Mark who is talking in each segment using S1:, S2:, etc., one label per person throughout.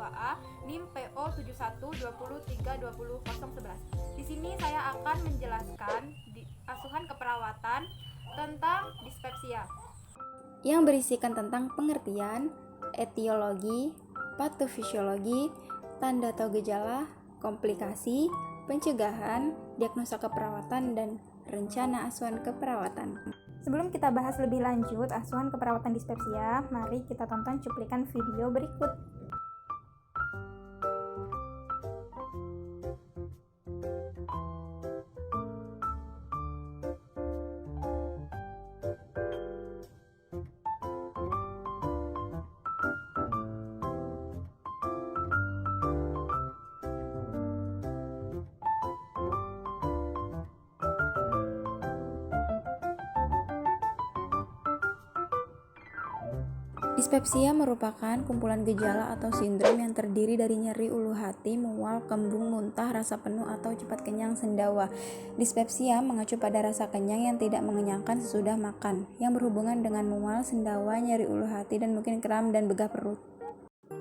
S1: 2A, NIM PO 7121032011. Di sini saya akan menjelaskan asuhan keperawatan tentang dispepsia
S2: yang berisikan tentang pengertian, etiologi, patofisiologi, tanda atau gejala, komplikasi, pencegahan, diagnosa keperawatan, dan rencana asuhan keperawatan.
S3: Sebelum kita bahas lebih lanjut asuhan keperawatan dispepsia, mari kita tonton cuplikan video berikut.
S2: Dispepsia merupakan kumpulan gejala atau sindrom yang terdiri dari nyeri ulu hati, mual, kembung, muntah, rasa penuh atau cepat kenyang, sendawa. Dispepsia mengacu pada rasa kenyang yang tidak mengenyangkan sesudah makan, yang berhubungan dengan mual, sendawa, nyeri ulu hati, dan mungkin kram dan begah perut.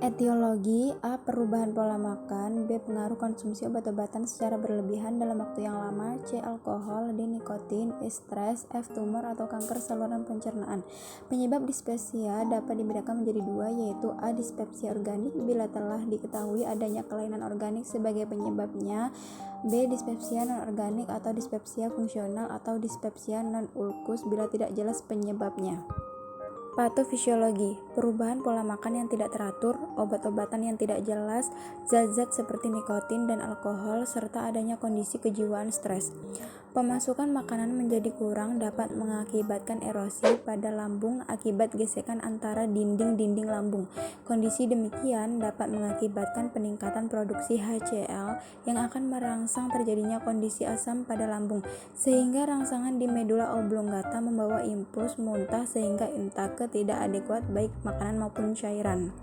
S2: Etiologi: A. Perubahan pola makan. B. Pengaruh konsumsi obat-obatan secara berlebihan dalam waktu yang lama. C. Alkohol. D. Nikotin. E. Stres. F. Tumor atau kanker saluran pencernaan. Penyebab dispepsia dapat dibedakan menjadi dua, yaitu A. Dispepsia organik bila telah diketahui adanya kelainan organik sebagai penyebabnya. B. Dispepsia non-organik atau dispepsia fungsional atau dispepsia non-ulkus bila tidak jelas penyebabnya. Patofisiologi: perubahan pola makan yang tidak teratur, obat-obatan yang tidak jelas, zat-zat seperti nikotin dan alkohol, serta adanya kondisi kejiwaan stres. Pemasukan makanan menjadi kurang dapat mengakibatkan erosi pada lambung akibat gesekan antara dinding-dinding lambung. Kondisi demikian dapat mengakibatkan peningkatan produksi HCl yang akan merangsang terjadinya kondisi asam pada lambung, sehingga rangsangan di medula oblongata membawa impuls muntah sehingga intake tidak adekuat baik makanan maupun cairan.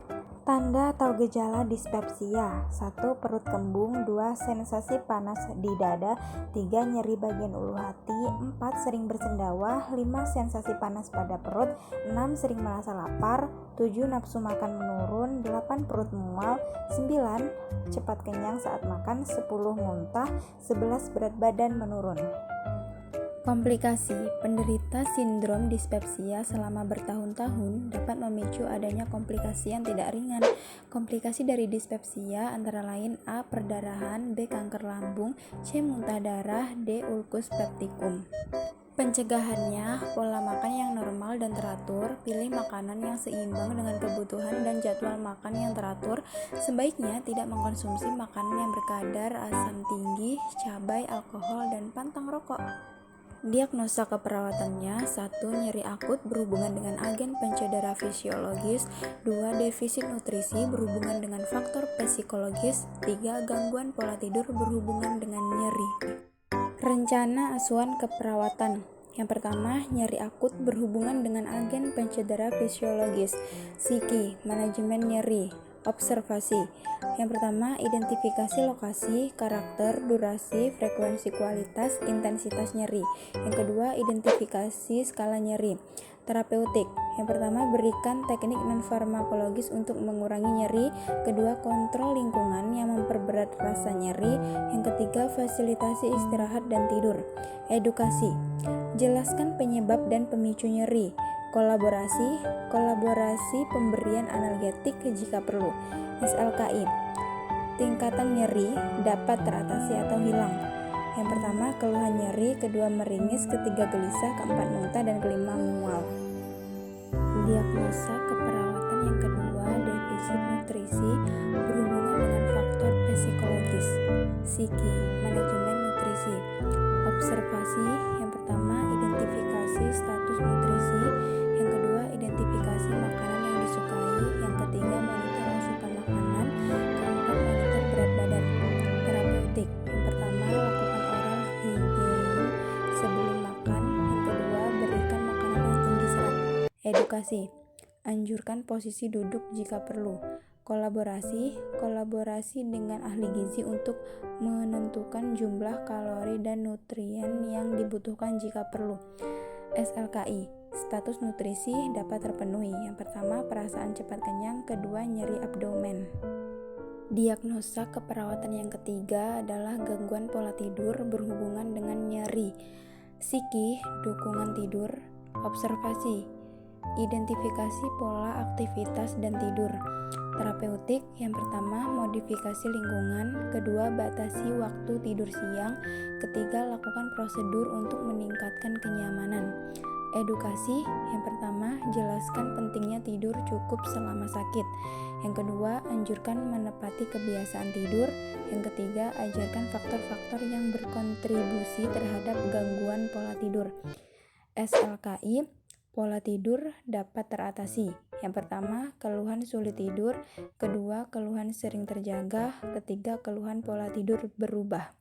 S3: Tanda atau gejala dispepsia: 1. Perut kembung. 2. Sensasi panas di dada. 3. Nyeri bagian ulu hati. 4. Sering bersendawa. 5. Sensasi panas pada perut. 6. Sering merasa lapar. 7. Nafsu makan menurun. 8. Perut mual. 9. Cepat kenyang saat makan. 10. Muntah. 11. Berat badan menurun.
S2: Komplikasi: penderita sindrom dispepsia selama bertahun-tahun dapat memicu adanya komplikasi yang tidak ringan. Komplikasi dari dispepsia antara lain A. Perdarahan. B. Kanker lambung. C. Muntah darah. D. Ulkus peptikum. Pencegahannya: pola makan yang normal dan teratur, pilih makanan yang seimbang dengan kebutuhan dan jadwal makan yang teratur. Sebaiknya tidak mengkonsumsi makanan yang berkadar asam tinggi, cabai, alkohol, dan pantang rokok. Diagnosa keperawatannya: 1. Nyeri akut berhubungan dengan agen pencedera fisiologis. 2. Defisit nutrisi berhubungan dengan faktor psikologis. 3. Gangguan pola tidur berhubungan dengan nyeri. Rencana asuhan keperawatan. Yang pertama, nyeri akut berhubungan dengan agen pencedera fisiologis. Psiki, manajemen nyeri. Observasi. Yang pertama, identifikasi lokasi, karakter, durasi, frekuensi, kualitas, intensitas nyeri. Yang kedua, identifikasi skala nyeri. Terapeutik. Yang pertama, berikan teknik non-farmakologis untuk mengurangi nyeri. Kedua, kontrol lingkungan yang memperberat rasa nyeri. Yang ketiga, fasilitasi istirahat dan tidur. Edukasi. Jelaskan penyebab dan pemicu nyeri. Kolaborasi pemberian analgetik jika perlu. SLKI. Tingkatan nyeri dapat teratasi atau hilang. Yang pertama, keluhan nyeri. Kedua, meringis. Ketiga, gelisah. Keempat, muntah. Dan kelima, mual. Diagnosa keperawatan yang kedua, defisit nutrisi berhubungan dengan faktor psikologis. Psiki, manajemen nutrisi. Observasi. Yang pertama, identifikasi status nutrisi. Yang kedua, identifikasi makanan yang disukai. Yang ketiga, monitor asupan makanan. Keempat, monitor berat badan. Terapeutik. Yang pertama, lakukan oral hygiene sebelum makan. Yang kedua, berikan makanan yang tinggi serat. Edukasi. Anjurkan posisi duduk jika perlu. Kolaborasi dengan ahli gizi untuk menentukan jumlah kalori dan nutrien yang dibutuhkan jika perlu. SLKI. Status nutrisi dapat terpenuhi. Yang pertama, perasaan cepat kenyang. Kedua, nyeri abdomen. Diagnosa keperawatan yang ketiga adalah gangguan pola tidur berhubungan dengan nyeri. Psikih, dukungan tidur, observasi, identifikasi pola aktivitas dan tidur. Terapeutik, yang pertama modifikasi lingkungan, kedua batasi waktu tidur siang, ketiga lakukan prosedur untuk meningkatkan kenyamanan. Edukasi, yang pertama jelaskan pentingnya tidur cukup selama sakit. Yang kedua, anjurkan menepati kebiasaan tidur. Yang ketiga, ajarkan faktor-faktor yang berkontribusi terhadap gangguan pola tidur. SLKI, pola tidur dapat teratasi. Yang pertama, keluhan sulit tidur. Kedua, keluhan sering terjaga. Ketiga, keluhan pola tidur berubah.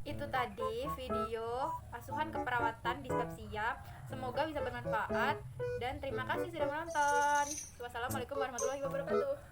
S1: Itu tadi video asuhan keperawatan dispepsia. Semoga bisa bermanfaat dan terima kasih sudah menonton. Wassalamualaikum warahmatullahi wabarakatuh.